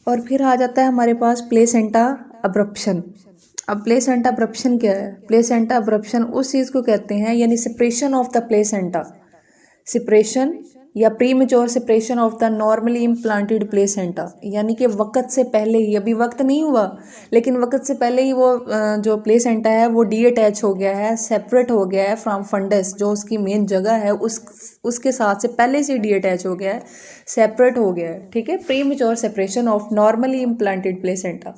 और फिर आ जाता है हमारे पास प्लेसेंटा अब्रप्शन। अब प्लेसेंटा अब्रप्शन क्या है? प्लेसेंटा अब्रप्शन उस चीज़ को कहते हैं, यानी separation of the placenta, separation या premature separation of the normally implanted placenta, यानी कि वक्त से पहले ही, अभी वक्त नहीं हुआ लेकिन वक्त से पहले ही वो जो प्लेसेंटा है वो डी अटैच हो गया है, सेपरेट हो गया है फ्रॉम फंडस, जो उसकी मेन जगह है उसके साथ से पहले से डी अटैच हो गया है, सेपरेट हो गया है, ठीक है। Premature separation of normally implanted placenta,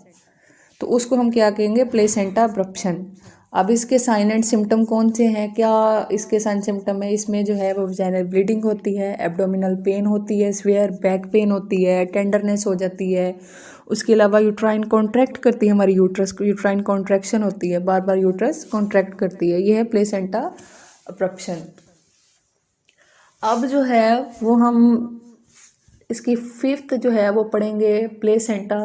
तो उसको हम क्या कहेंगे? Placenta abruption. अब इसके साइन एंड सिम्टम कौन से हैं? क्या इसके साइन सिम्टम है? इसमें जो है वो वजाइनल ब्लीडिंग होती है, एब्डोमिनल पेन होती है, स्वेयर बैक पेन होती है, टेंडरनेस हो जाती है। उसके अलावा यूट्राइन कॉन्ट्रैक्ट करती है हमारी यूट्रस, यूट्राइन कॉन्ट्रैक्शन होती है, बार बार यूट्रस कॉन्ट्रैक्ट करती है। ये है प्लेसेंटा अब्रप्शन। अब जो है वो हम इसकी फिफ्थ जो है वो पढ़ेंगे प्लेसेंटा।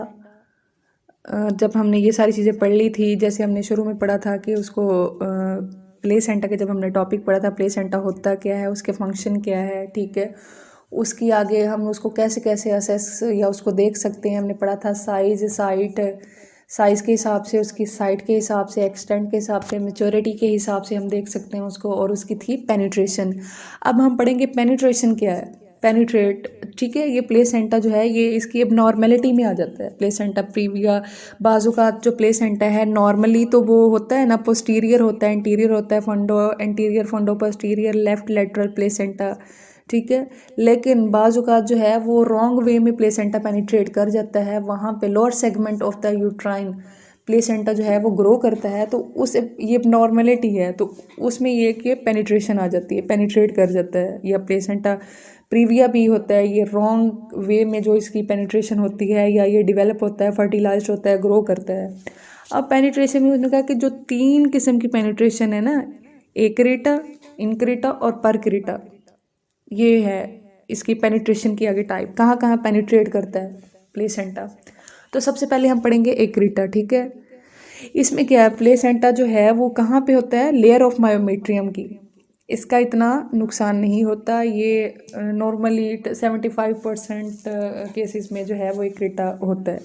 जब हमने ये सारी चीज़ें पढ़ ली थी, जैसे हमने शुरू में पढ़ा था कि उसको प्लेसेंटा के जब हमने टॉपिक पढ़ा था प्लेसेंटा होता क्या है, उसके फंक्शन क्या है, ठीक है। उसकी आगे हम उसको कैसे कैसे असेस या उसको देख सकते हैं, हमने पढ़ा था साइज़, साइट, साइज़ के हिसाब से, उसकी साइट के हिसाब से, एक्सटेंट के हिसाब से, मेच्योरिटी के हिसाब से हम देख सकते हैं उसको। और उसकी थी पेनिट्रेशन। अब हम पढ़ेंगे पेनिट्रेशन क्या है, पेनिट्रेट, ठीक है। ये प्लेसेंटा जो है ये इसकी अब नॉर्मेलिटी में आ जाता है। प्लेसेंटा प्रीविया बाजू का जो प्लेसेंटा है नॉर्मली तो वो होता है ना, पोस्टीरियर होता है, इंटीरियर होता है, फंडो इंटीरियर, फंडो पोस्टीरियर, लेफ्ट लेटरल प्लेसेंटा, ठीक है। लेकिन बाजुकात जो है वो रॉन्ग वे में प्लेसेंटा पेनिट्रेट कर जाता है, वहाँ पे lower segment of the uterine placenta जो है वो ग्रो करता है, तो उस ये नॉर्मेलिटी है, तो उसमें ये कि पेनिट्रेशन आ जाती है, पेनिट्रेट कर जाता है। या प्लेसेंटा प्रीविया भी होता है, ये रॉन्ग वे में जो इसकी पेनिट्रेशन होती है या ये डेवलप होता है, फर्टिलाइज होता है, ग्रो करता है। अब पेनिट्रेशन में उन्होंने कहा कि जो 3 किस्म की पेनिट्रेशन है ना, एक्रेटा, इनक्रेटा और परक्रेटा, ये है इसकी पेनिट्रेशन की आगे टाइप, कहाँ कहाँ पेनिट्रेट करता है प्लेसेंटा। तो सबसे पहले हम पढ़ेंगे एक्रेटा, ठीक है। इसमें क्या है, प्लेसेंटा जो है वो कहाँ पे होता है? लेयर ऑफ मायोमेट्रियम की। इसका इतना नुकसान नहीं होता, ये नॉर्मली 75% केसेस में जो है वो एक्रेटा होता है।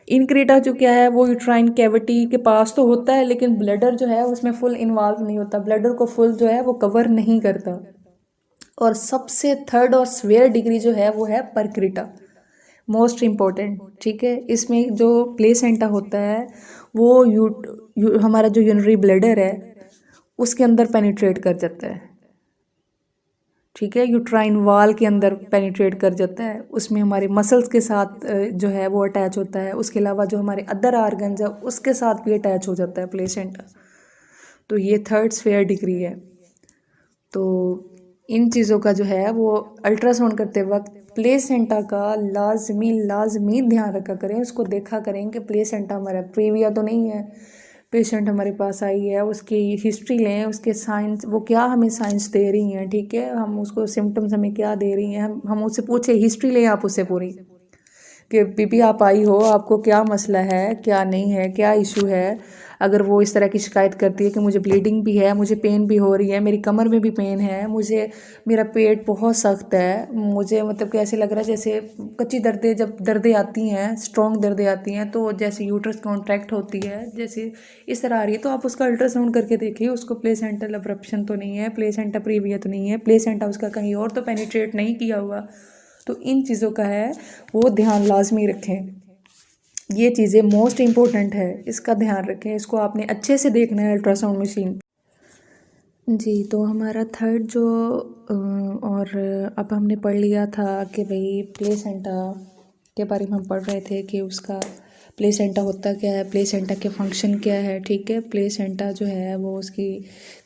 इनक्रेटा जो क्या है वो यूट्राइन कैविटी के पास तो होता है, लेकिन ब्लडर जो है उसमें फुल इन्वॉल्व नहीं होता, ब्लडर को फुल जो है वो कवर नहीं करता। और सबसे थर्ड और स्वेयर डिग्री जो है वो है परक्रेटा, मोस्ट इम्पॉर्टेंट, ठीक है। इसमें जो प्लेसेंटा होता है वो हमारा जो यूनरी ब्लैडर है उसके अंदर पेनिट्रेट कर जाता है, ठीक है। यूट्राइन वाल के अंदर पेनिट्रेट कर जाता है, उसमें हमारे मसल्स के साथ जो है वो अटैच होता है। उसके अलावा जो हमारे अदर आर्गन्स है उसके साथ भी अटैच हो जाता है प्लेसेंटा। तो ये थर्ड स्फेयर डिग्री है। तो इन चीज़ों का जो है वो अल्ट्रासाउंड करते वक्त प्लेसेंटा का लाजमी ध्यान रखा करें, उसको देखा करें कि प्लेसेंटा हमारा प्रीविया तो नहीं है, पेशेंट हमारे पास आई है, उसकी हिस्ट्री लें, उसके साइंस, वो क्या हमें साइंस दे रही हैं, ठीक है। हम उसको सिम्टम्स हमें क्या दे रही हैं, हम उससे पूछे, हिस्ट्री लें आप उससे पूरी, कि बीबी आप आई हो, आपको क्या मसला है, क्या नहीं है, क्या इशू है। अगर वो इस तरह की शिकायत करती है कि मुझे ब्लीडिंग भी है, मुझे पेन भी हो रही है, मेरी कमर में भी पेन है, मुझे मेरा पेट बहुत सख्त है, मुझे मतलब कि ऐसे लग रहा है जैसे कच्ची दर्दें, जब दर्दें आती हैं, स्ट्रॉन्ग दर्दें आती हैं तो जैसे यूट्रस कॉन्ट्रैक्ट होती है, जैसे इस तरह आ रही है, तो आप उसका अल्ट्रासाउंड करके देखिए उसको प्लेसेंटल अब्रप्शन तो नहीं है, प्लेसेंटा प्रीविया तो नहीं है, प्लेसेंटा उसका कहीं और तो पेनिट्रेट नहीं किया हुआ। तो इन चीज़ों का है वो ध्यान लाजमी रखें, ये चीज़ें मोस्ट इम्पोर्टेंट है, इसका ध्यान रखें, इसको आपने अच्छे से देखना है अल्ट्रासाउंड मशीन। जी, तो हमारा थर्ड जो और अब हमने पढ़ लिया था कि भाई प्लेसेंटा के बारे में हम पढ़ रहे थे कि उसका प्लेसेंटा होता क्या है, प्लेसेंटा के फंक्शन क्या है, ठीक है। प्लेसेंटा जो है वो उसकी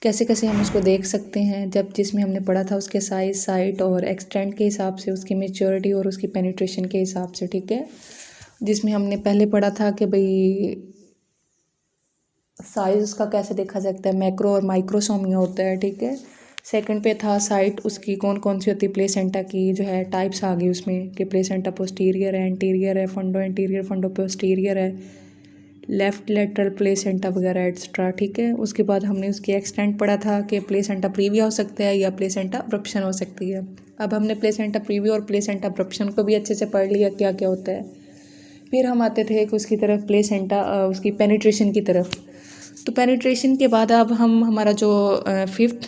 कैसे कैसे हम उसको देख सकते हैं, जब जिसमें हमने पढ़ा था उसके साइज, साइट और एक्सटेंट के हिसाब से, उसकी मेच्योरिटी और उसकी पेनिट्रेशन के हिसाब से, ठीक है। जिसमें हमने पहले पढ़ा था कि भाई साइज़ उसका कैसे देखा सकता है, मैक्रो और माइक्रोसोमिया होता है, ठीक है। सेकंड पे था साइट, उसकी कौन कौन सी होती है प्लेसेंटा की जो है टाइप्स आ गई उसमें, कि प्लेसेंटा पोस्टीरियर है, एंटीरियर है, फंडो एंटीरियर, फंडो पोस्टीरियर है, लेफ्ट लेटरल प्लेसेंटा वगैरह एक्स्ट्रा, ठीक है। उसके बाद हमने उसकी एक्सटेंट पढ़ा था कि प्लेसेंटा प्रीविया हो सकता है या प्लेसेंटा अब्रप्शन हो सकती है। अब हमने प्लेसेंटा प्रीविया और प्लेसेंटा अब्रप्शन को भी अच्छे से पढ़ लिया क्या क्या होता है। फिर हम आते थे कि उसकी तरफ प्लेसेंटा उसकी पेनिट्रेशन की तरफ। तो पेनिट्रेशन के बाद अब हम हमारा जो 5th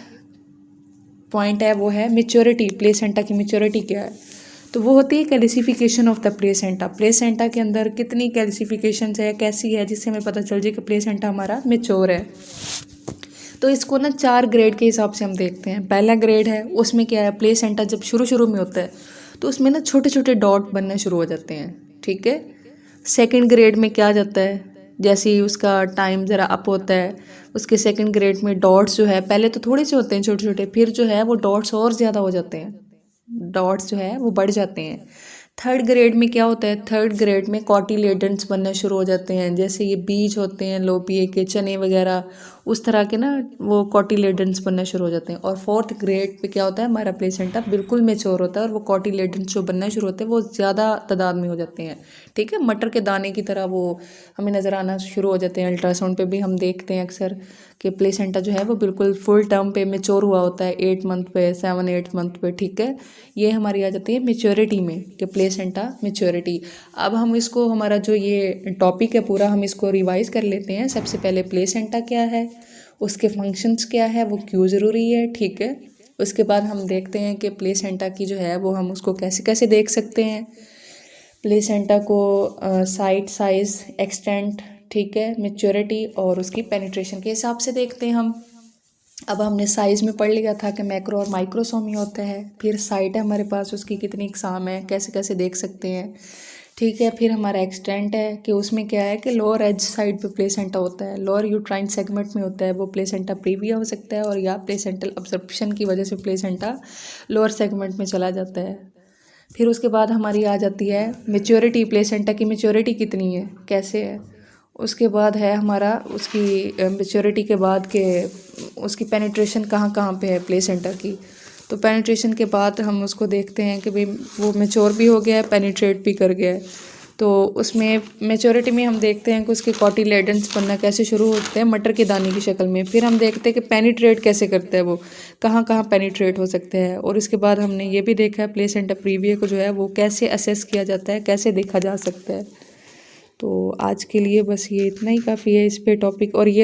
पॉइंट है वो है मेच्योरिटी। प्लेसेंटा की मेच्योरिटी क्या है? तो वो होती है calcification of the placenta. Placenta के अंदर कितनी कैल्सिफिकेशन है, कैसी है, जिससे हमें पता चल जाए कि प्लेसेंटा हमारा मेच्योर है। तो इसको ना 4 ग्रेड के हिसाब से हम देखते हैं। पहला ग्रेड है, उसमें क्या है, प्लेसेंटा जब शुरू में होता है तो उसमें ना छोटे छोटे डॉट बनने शुरू हो जाते हैं, ठीक है। सेकंड ग्रेड में क्या आ जाता है, जैसे ही उसका टाइम ज़रा अप होता है, उसके सेकंड ग्रेड में डॉट्स जो है पहले तो थोड़े से होते हैं छोटे छोटे, फिर जो है वो डॉट्स और ज़्यादा हो जाते हैं, डॉट्स जो है वो बढ़ जाते हैं। थर्ड ग्रेड में क्या होता है, थर्ड ग्रेड में कॉटिलेडन्स बनने शुरू हो जाते हैं, जैसे ये बीज होते हैं लोबिए के, चने वगैरह, उस तरह के ना वो कॉटिलेडन्स बनना शुरू हो जाते हैं। और फोर्थ ग्रेड पे क्या होता है, हमारा प्लेसेंटा बिल्कुल मेच्योर होता है और वो कॉटिलेडन्स जो बनना शुरू होते हैं वो ज़्यादा तादाद में हो जाते हैं, ठीक है। मटर के दाने की तरह वो हमें नज़र आना शुरू हो जाते हैं। अल्ट्रासाउंड पे भी हम देखते हैं अक्सर कि प्लेसेंटा जो है वो बिल्कुल फुल टर्म पे मेच्योर हुआ होता है, 8 मंथ पे, 7-8 मंथ पे, ठीक है। ये हमारी आ जाती है मेच्योरिटी में कि प्लेसेंटा मेच्योरिटी। अब हम इसको, हमारा जो ये टॉपिक है पूरा, हम इसको रिवाइज कर लेते हैं। सबसे पहले प्लेसेंटा क्या है, उसके फंक्शंस क्या है, वो क्यों ज़रूरी है, ठीक है। उसके बाद हम देखते हैं कि प्लेसेंटा की जो है वो हम उसको कैसे कैसे देख सकते हैं। प्लेसेंटा को साइट, साइज़, एक्सटेंट, ठीक है, मेच्योरिटी और उसकी पेनिट्रेशन के हिसाब से देखते हैं हम। अब हमने साइज़ में पढ़ लिया था कि मैक्रो और माइक्रोसोमी होता है। फिर साइट है हमारे पास, उसकी कितनी इकसाम है, कैसे कैसे देख सकते हैं, ठीक है। फिर हमारा एक्सटेंट है कि उसमें क्या है कि लोअर एज साइड पे प्लेसेंटा होता है, लोअर यूट्राइन सेगमेंट में होता है, वो प्लेसेंटा प्रीविया हो सकता है और या प्लेसेंटल अब्जॉर्प्शन की वजह से प्लेसेंटा लोअर सेगमेंट में चला जाता है। फिर उसके बाद हमारी आ जाती है मेच्योरिटी, प्लेसेंटा की मेच्योरिटी कितनी है, कैसे है। उसके बाद है हमारा उसकी मेच्योरिटी के बाद के उसकी पेनिट्रेशन कहाँ कहाँ पे है प्लेसेंटा की। तो पेनिट्रेशन के बाद हम उसको देखते हैं कि भाई वो मेच्योर भी हो गया है, पेनिट्रेट भी कर गया है। तो उसमें मेच्योरिटी में हम देखते हैं कि उसके कॉटिलेडन्स बनना कैसे शुरू होते हैं, मटर के दाने की शक्ल में। फिर हम देखते हैं कि पेनिट्रेट कैसे करता है, वो कहाँ कहाँ पेनिट्रेट हो सकते हैं। और इसके बाद हमने ये भी देखा है प्लेसेंटा प्रीविया को जो है वो कैसे असेस किया जाता है, कैसे देखा जा सकता है। तो आज के लिए बस ये इतना ही काफ़ी है इस पे टॉपिक। और ये